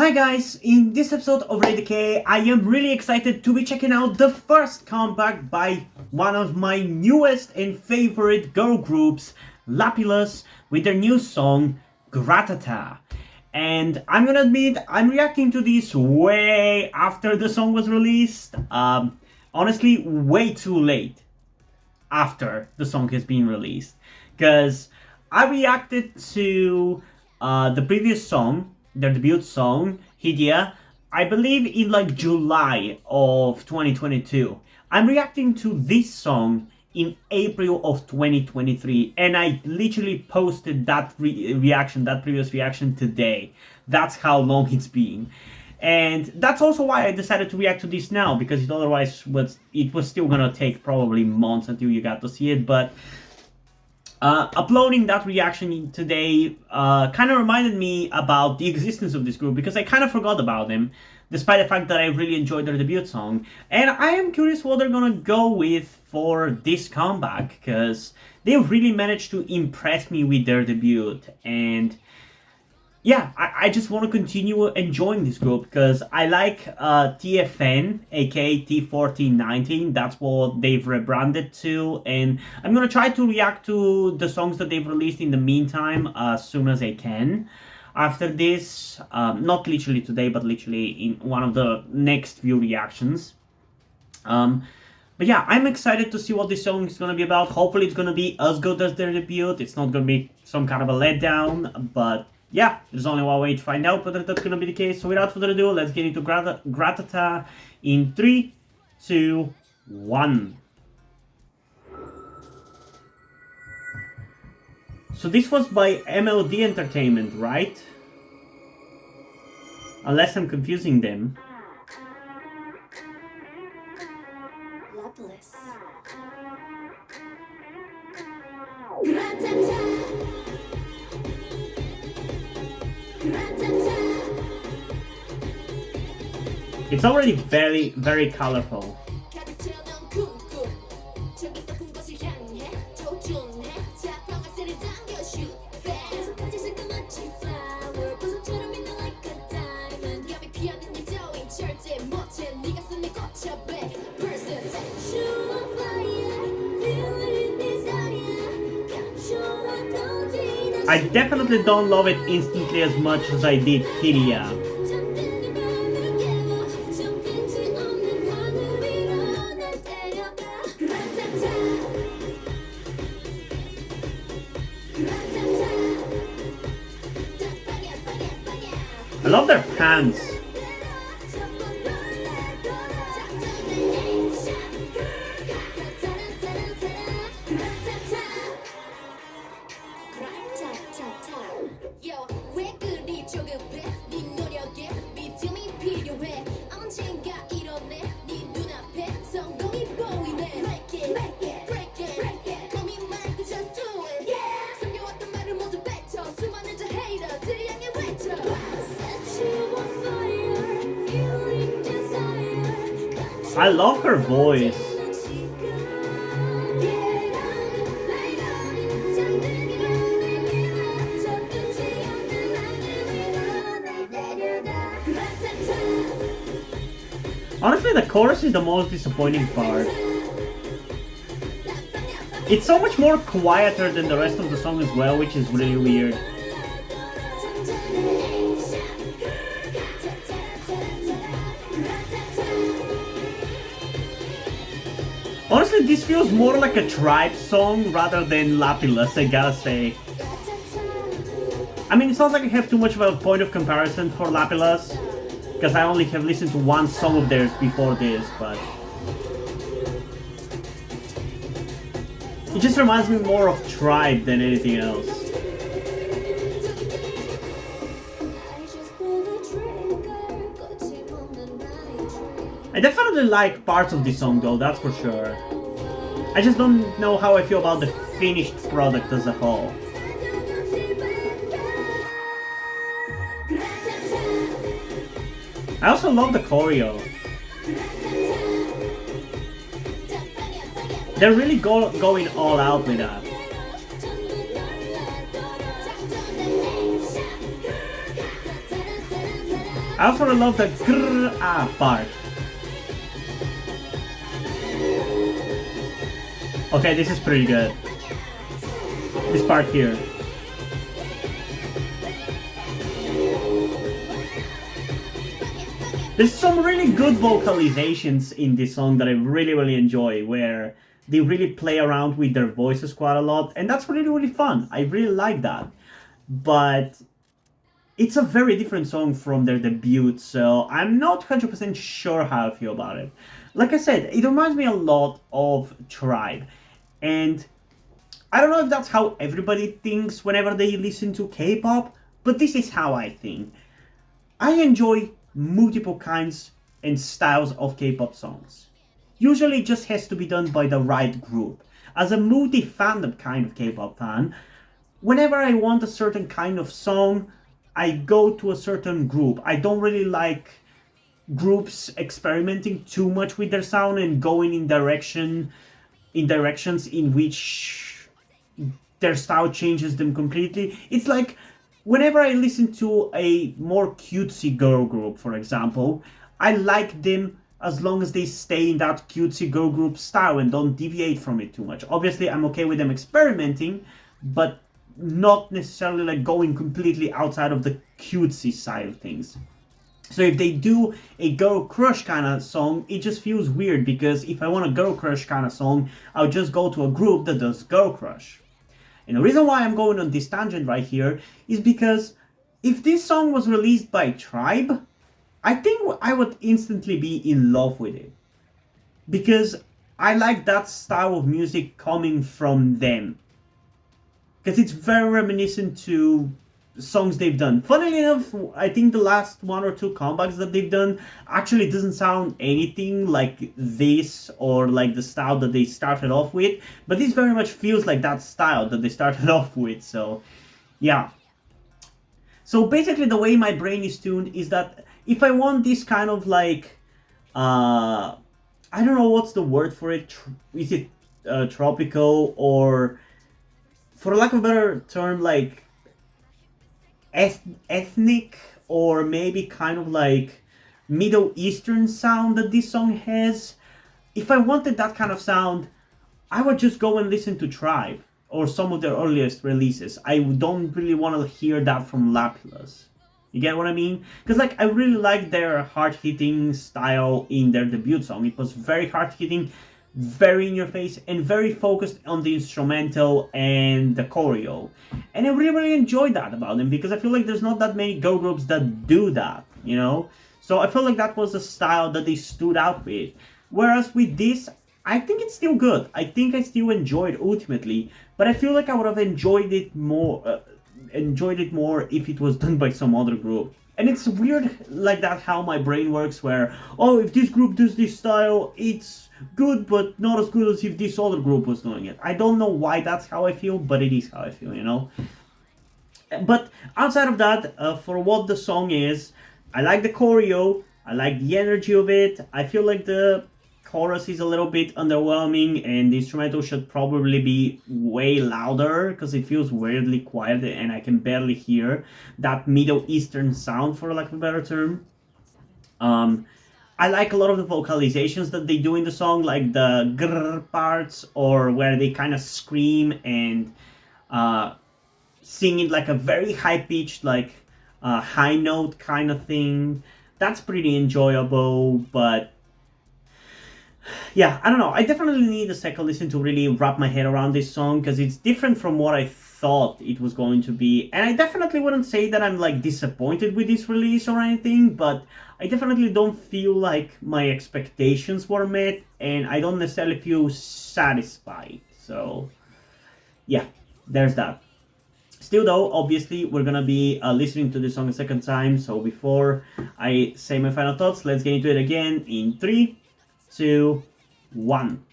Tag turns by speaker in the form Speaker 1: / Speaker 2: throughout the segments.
Speaker 1: Hi guys, in this episode of Ray Decay, I am really excited to be checking out the first comeback by one of my newest and favorite girl groups, Lapillus, with their new song, Gratata. And I'm gonna admit, I'm reacting to this way after the song was released. Honestly, way too late after the song has been released. Because I reacted to the previous song, their debut song, Hidia, I believe in like July of 2022. I'm reacting to this song in April of 2023, and I literally posted that reaction, that previous reaction today. That's how long it's been. And that's also why I decided to react to this now, because it was still gonna take probably months until you got to see it. But uploading that reaction today kind of reminded me about the existence of this group, because I kind of forgot about them, despite the fact that I really enjoyed their debut song. And I am curious what they're gonna go with for this comeback, because they really managed to impress me with their debut. And yeah, I just want to continue enjoying this group, because I like TFN, aka T1419. That's what they've rebranded to, and I'm gonna try to react to the songs that they've released in the meantime as soon as I can. After this, not literally today, but literally in one of the next few reactions. But yeah, I'm excited to see what this song is gonna be about. Hopefully, it's gonna be as good as their debut. It's not gonna be some kind of a letdown, but yeah, there's only one way to find out whether that's going to be the case. So without further ado, let's get into Gratata in 3, 2, 1. So this was by MLD Entertainment, right? Unless I'm confusing them.
Speaker 2: Lapillus.
Speaker 1: It's already very, very colorful. I definitely don't love it instantly as much as I did Hidia. I love their pants. I love her voice. Honestly, the chorus is the most disappointing part. It's so much more quieter than the rest of the song as well, which is really weird. Honestly, this feels more like a Tribe song rather than Lapillus, I gotta say. I mean, it's not like I have too much of a point of comparison for Lapillus, because I only have listened to one song of theirs before this, but it just reminds me more of Tribe than anything else. I definitely like parts of this song though, that's for sure. I just don't know how I feel about the finished product as a whole. I also love the choreo. They're really going all out with that. I also really love the grrr part. Okay, this is pretty good. This part here. There's some really good vocalizations in this song that I really enjoy, where they really play around with their voices quite a lot, and that's really fun. I really like that. But it's a very different song from their debut, so I'm not 100% sure how I feel about it. Like I said, it reminds me a lot of Tribe, and I don't know if that's how everybody thinks whenever they listen to K-pop, but this is how I think. I enjoy multiple kinds and styles of K-pop songs. Usually it just has to be done by the right group. As a multi-fandom kind of K-pop fan, whenever I want a certain kind of song, I go to a certain group. I don't really like groups experimenting too much with their sound and going in directions in which their style changes them completely. It's like whenever I listen to a more cutesy girl group, for example, I like them as long as they stay in that cutesy girl group style and don't deviate from it too much. Obviously, I'm okay with them experimenting, but not necessarily like going completely outside of the cutesy side of things. So if they do a girl crush kind of song, it just feels weird, because if I want a girl crush kind of song, I'll just go to a group that does girl crush. And the reason why I'm going on this tangent right here is because if this song was released by Tribe, I think I would instantly be in love with it. Because I like that style of music coming from them. Because it's very reminiscent to songs they've done. Funnily enough, I think the last one or two comebacks that they've done actually doesn't sound anything like this or like the style that they started off with, but this very much feels like that style that they started off with. So yeah, so basically the way my brain is tuned is that if I want this kind of like I don't know what's the word for it, is it tropical, or for lack of a better term, like ethnic, or maybe kind of like Middle Eastern sound that this song has. If I wanted that kind of sound, I would just go and listen to Tribe or some of their earliest releases. I don't really want to hear that from Lapillus. You get what I mean? Because like I really like their hard-hitting style in their debut song. It was very hard-hitting, very in your face, and very focused on the instrumental and the choreo. And I really enjoyed that about them, because I feel like there's not that many girl groups that do that, you know? So I feel like that was the style that they stood out with. Whereas with this, I think it's still good. I think I still enjoyed it ultimately, but I feel like I would have enjoyed it more if it was done by some other group. And it's weird like that how my brain works, where, oh, if this group does this style, it's good, but not as good as if this other group was doing it. I don't know why that's how I feel, but it is how I feel, you know? But outside of that, for what the song is, I like the choreo, I like the energy of it. I feel like the chorus is a little bit underwhelming, and the instrumental should probably be way louder, because it feels weirdly quiet and I can barely hear that Middle Eastern sound, for lack of a better term. I like a lot of the vocalizations that they do in the song, like the grrr parts, or where they kind of scream and sing it like a very high-pitched, like high note kind of thing. That's pretty enjoyable, but yeah, I don't know. I definitely need a second listen to really wrap my head around this song, because it's different from what I thought it was going to be. And I definitely wouldn't say that I'm like disappointed with this release or anything, but I definitely don't feel like my expectations were met, and I don't necessarily feel satisfied. So yeah, there's that. Still though, obviously, we're gonna be listening to this song a second time, so before I say my final thoughts, let's get into it again in 3, 2, 1.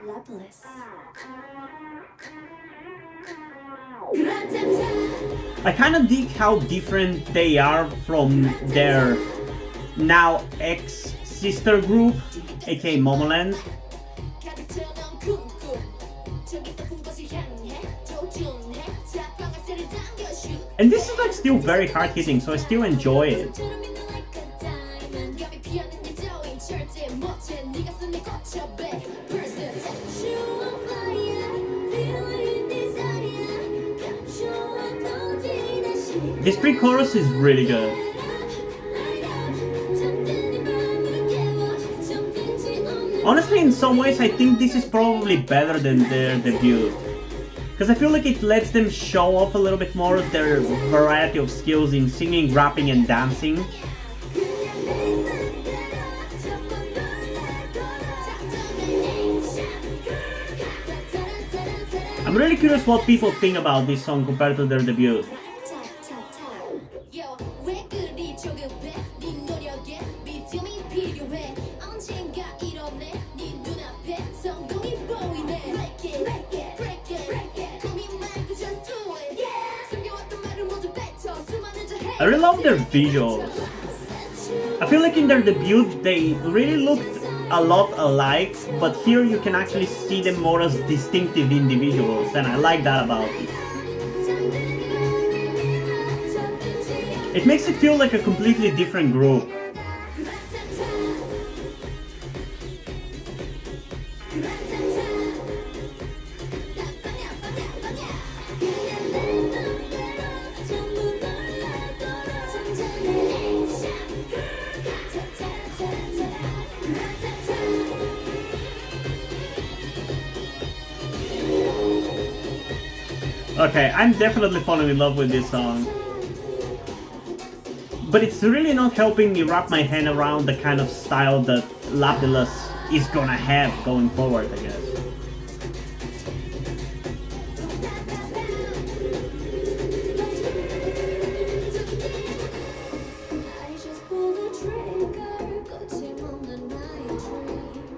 Speaker 2: Lapillus.
Speaker 1: I kind of dig how different they are from their now ex-sister group, aka Momoland. And this is like still very hard hitting, so I still enjoy it. This pre-chorus is really good. Honestly, in some ways, I think this is probably better than their debut. Because I feel like it lets them show off a little bit more of their variety of skills in singing, rapping, and dancing. I'm really curious what people think about this song compared to their debut. I really love their visuals. I feel like in their debut they really looked a lot alike, but here you can actually see them more as distinctive individuals, and I like that about it. It makes it feel like a completely different group. Okay, I'm definitely falling in love with this song. But it's really not helping me wrap my hand around the kind of style that Lapillus is gonna have going forward, I guess.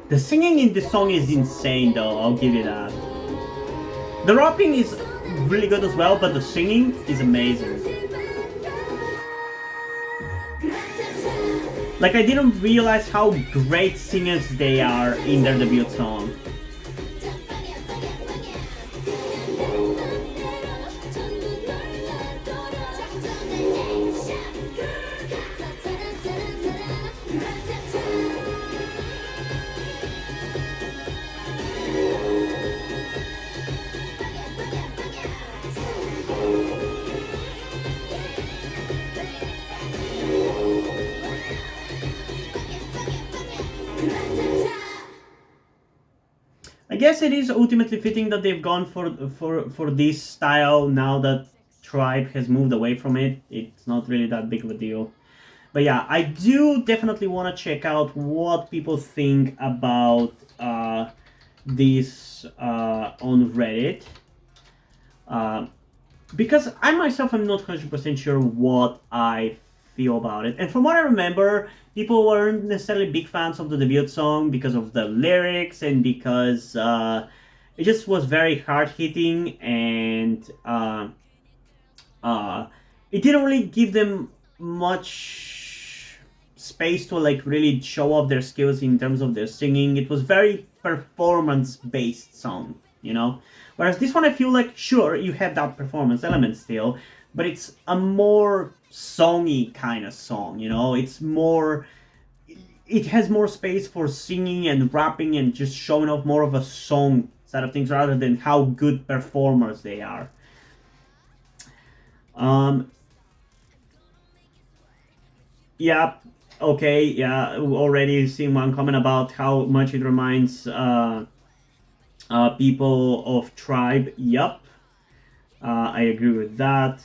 Speaker 1: The singing in this song is insane though, I'll give you that. The rapping is really good as well, but the singing is amazing. Like, I didn't realize how great singers they are in their debut song. I guess it is ultimately fitting that they've gone for this style now that Tribe has moved away from it. It's not really that big of a deal. But yeah, I do definitely want to check out what people think about this on Reddit. Because I myself am not 100% sure what I feel about it. And from what I remember, people weren't necessarily big fans of the debut song because of the lyrics and because it just was very hard-hitting, and it didn't really give them much space to like really show off their skills in terms of their singing. It was very performance-based song, you know? Whereas this one, I feel like, sure, you have that performance element still, but it's a more songy kind of song, you know? It's more... It has more space for singing and rapping and just showing off more of a song side of things rather than how good performers they are. Yeah, okay, yeah, already seen one comment about how much it reminds people of Tribe. Yup, I agree with that.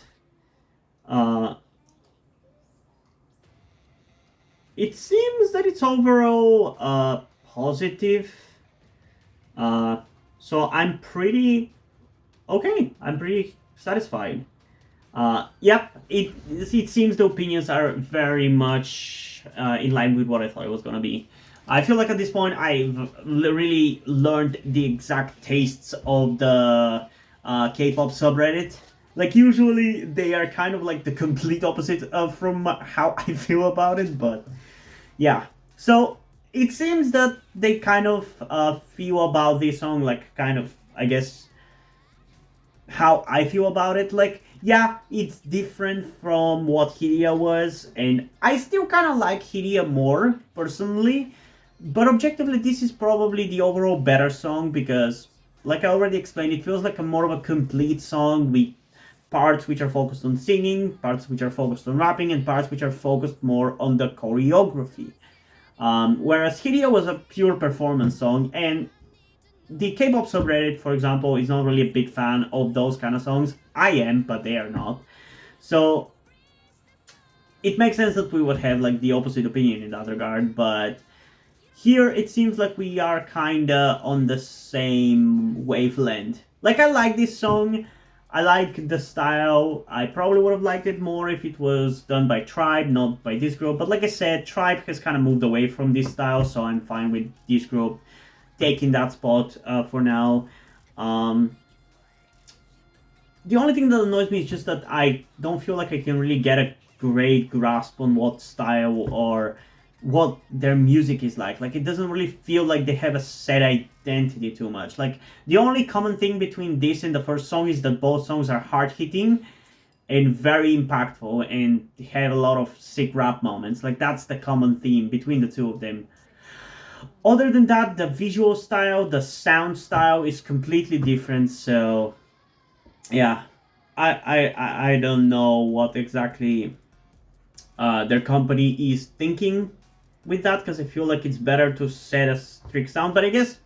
Speaker 1: It seems that it's overall positive. So I'm pretty okay. I'm pretty satisfied. Yep, it seems the opinions are very much in line with what I thought it was gonna be. I feel like at this point I've really learned the exact tastes of the K-pop subreddit. Like, usually they are kind of like the complete opposite of from how I feel about it, but Yeah. So it seems that they kind of feel about this song like kind of, I guess, how I feel about it. Like, yeah, it's different from what Hiria was, and I still kind of like Hiria more personally. But objectively, this is probably the overall better song because, like I already explained, it feels like a more of a complete song with parts which are focused on singing, parts which are focused on rapping, and parts which are focused more on the choreography. Whereas Hiria was a pure performance song, and the K-pop subreddit, for example, is not really a big fan of those kind of songs. I am, but they are not. So it makes sense that we would have like the opposite opinion in that regard. But here it seems like we are kinda on the same wavelength. Like I like this song. I like the style. I probably would have liked it more if it was done by Tribe, not by this group. But like I said, Tribe has kind of moved away from this style, so I'm fine with this group taking that spot for now. Um, the only thing that annoys me is just that I don't feel like I can really get a great grasp on what style or what their music is like. Like, it doesn't really feel like they have a set identity too much. Like, the only common thing between this and the first song is that both songs are hard hitting and very impactful and have a lot of sick rap moments. Like, that's the common theme between the two of them. Other than that, the visual style, the sound style is completely different. So yeah, I don't know what exactly their company is thinking with that, because I feel like it's better to set a strict sound. But I guess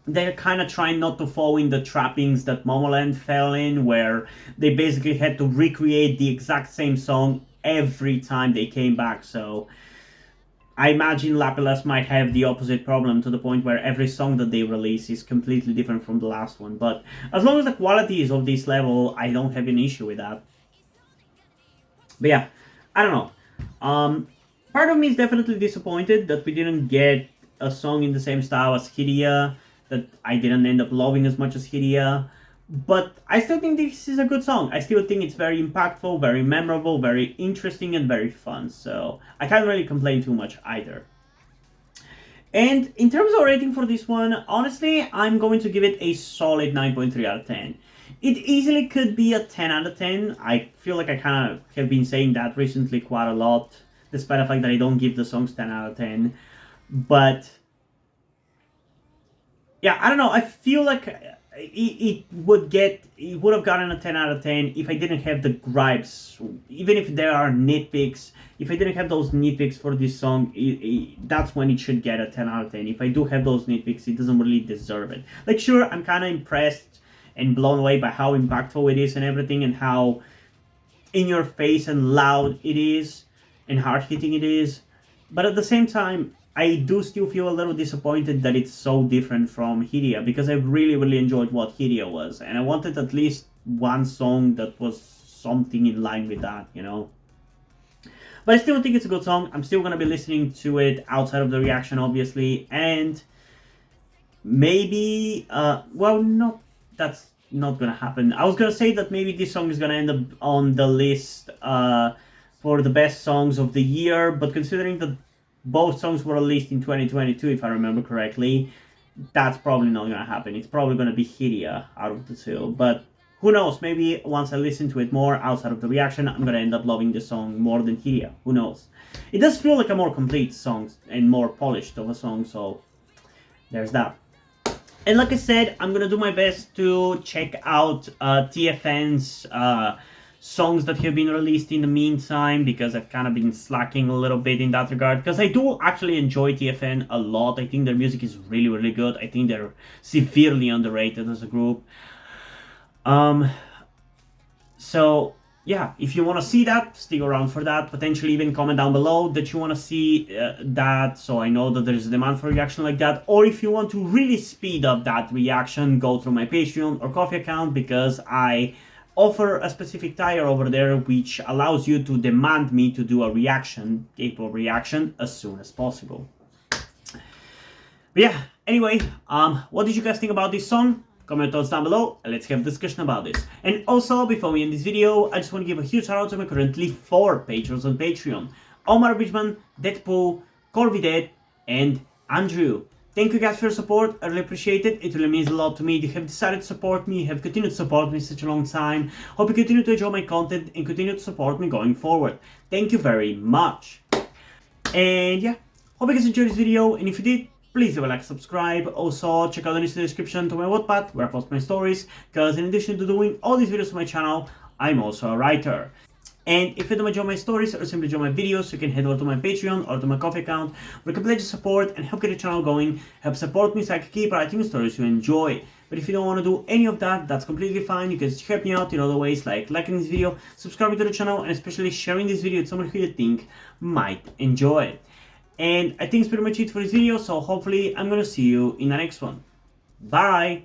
Speaker 1: they're kind of trying not to fall in the trappings that Momoland fell in, where they basically had to recreate the exact same song every time they came back. So I imagine Lapillus might have the opposite problem, to the point where every song that they release is completely different from the last one. But as long as the quality is of this level, I don't have an issue with that. But yeah, I don't know. Part of me is definitely disappointed that we didn't get a song in the same style as Hidia, that I didn't end up loving as much as Hidia. But I still think this is a good song. I still think it's very impactful, very memorable, very interesting, and very fun. So I can't really complain too much either. And in terms of rating for this one, honestly, I'm going to give it a solid 9.3 out of 10. It easily could be a 10 out of 10. I feel like I kind of have been saying that recently quite a lot, despite the fact that I don't give the songs 10 out of 10. But yeah, I don't know. I feel like it would have gotten a 10 out of 10 if I didn't have the gripes. Even if there are nitpicks, if I didn't have those nitpicks for this song, that's when it should get a 10 out of 10. If I do have those nitpicks, it doesn't really deserve it. Like, sure, I'm kind of impressed and blown away by how impactful it is and everything, and how in your face and loud it is and hard hitting it is. But at the same time, I do still feel a little disappointed that it's so different from Hidia, because I really, really enjoyed what Hidia was, and I wanted at least one song that was something in line with that, you know? But I still think it's a good song. I'm still going to be listening to it outside of the reaction, obviously, and maybe, well, not, that's not going to happen. I was going to say that maybe this song is going to end up on the list for the best songs of the year, but considering that both songs were released in 2022, if I remember correctly, that's probably not going to happen. It's probably going to be Hidia out of the two. But who knows? Maybe once I listen to it more outside of the reaction, I'm going to end up loving the song more than Hidia. Who knows? It does feel like a more complete song and more polished of a song, so there's that. And like I said, I'm going to do my best to check out TFN's songs that have been released in the meantime, because I've kind of been slacking a little bit in that regard, because I do actually enjoy TFN a lot. I think their music is really, really good. I think they're severely underrated as a group. So yeah, if you want to see that, stick around for that. Potentially even comment down below that you want to see that, so I know that there's a demand for a reaction like that. Or if you want to really speed up that reaction, go through my Patreon or Coffee account, because I offer a specific tier over there which allows you to demand me to do a reaction, K-pop reaction, as soon as possible. But yeah, anyway, what did you guys think about this song? Comment thoughts down below and let's have a discussion about this. And also, before we end this video, I just want to give a huge shout out to my currently 4 patrons on Patreon: Omar Bridgman, Deadpool, Corvidet, and Andrew. Thank you guys for your support, I really appreciate it. It really means a lot to me. You have decided to support me, have continued to support me such a long time. Hope you continue to enjoy my content and continue to support me going forward. Thank you very much. And yeah, hope you guys enjoyed this video, and if you did, please leave a like, subscribe. Also, check out the links in the description to my Wattpad, where I post my stories, because in addition to doing all these videos on my channel, I'm also a writer. And if you don't enjoy my stories or simply enjoy my videos, you can head over to my Patreon or to my Coffee account, where you can pledge support and help get the channel going, help support me so I can keep writing stories you enjoy. But if you don't want to do any of that, that's completely fine. You can just help me out in other ways, like liking this video, subscribing to the channel, and especially sharing this video with someone who you think might enjoy it. And I think it's pretty much it for this video, so hopefully I'm gonna see you in the next one. Bye!